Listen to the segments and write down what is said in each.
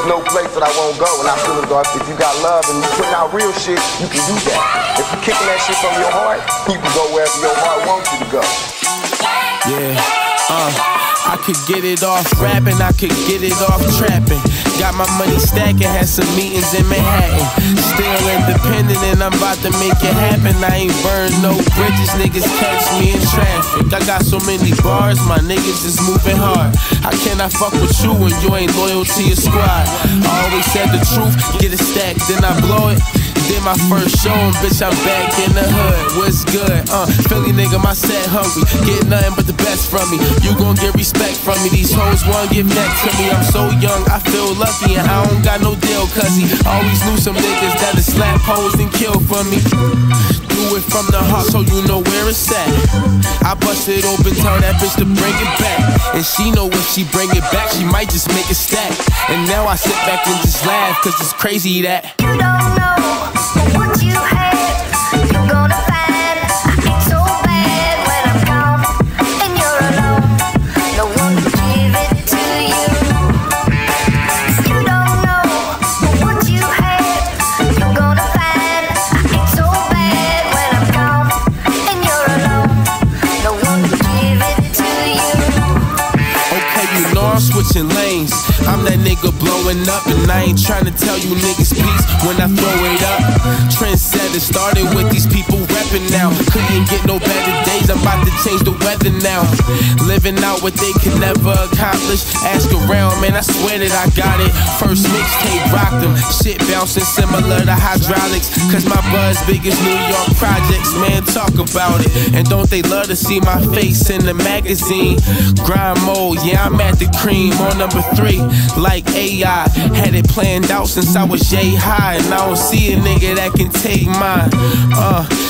there's no place that I won't go. And I feel as though if you got love and you putting out real shit, you can do that. If you're kicking that shit from your heart, you can go wherever your heart wants you to go. Yeah, I could get it off rapping, I could get it off trapping. Got my money stacking, had some meetings in Manhattan. Still independent and I'm about to make it happen. I ain't burned no bridges, niggas catch me in traffic. I got so many bars, my niggas is moving hard. How can I fuck with you when you ain't loyal to your squad? I always said the truth, get it stacked, then I blow it. Did my first show and bitch, I'm back in the hood. What's good? Philly nigga, my set hungry. Get nothing but the best from me. You gon' get respect from me. These hoes wanna give next to me. I'm so young, I feel lucky and I don't got no deal, cuzzy. Always knew some niggas that'll slap hoes and kill for me. Do it from the heart so you know where it's at. I bust it open, tell that bitch to bring it back. And she know when she bring it back, she might just make it stack. And now I sit back and just laugh, cause it's crazy that you don't know what you had, you're gonna find it's so bad when I'm gone and you're alone. No one to give it to you. You don't know what you had, you're gonna find it's so bad when I'm gone and you're alone. No one to give it to you. okay, you know I'm switching lanes. I'm that nigga blowing up, and I ain't tryna tell you niggas peace when I throw it up. Trendsetter started with these people reppin' now. Couldn't get no better days, I'm about to change the weather now. Living out what they could never accomplish. Ask around, man, I swear that I got it. First mixtape rocked them, shit bouncing similar to hydraulics. Cause my buzz big as New York projects, man, talk about it. And don't they love to see my face in the magazine? Grind mode, yeah, I'm at the cream on number 3. Like AI, had it planned out since I was yay high. And I don't see a nigga that can take mine.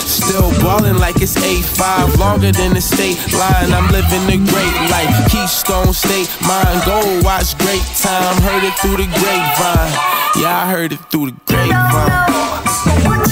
Still ballin' like it's 8-5, longer than the state line. I'm living the great life, Keystone State Mine. Go watch Great Time, heard it through the grapevine. Yeah, I heard it through the grapevine.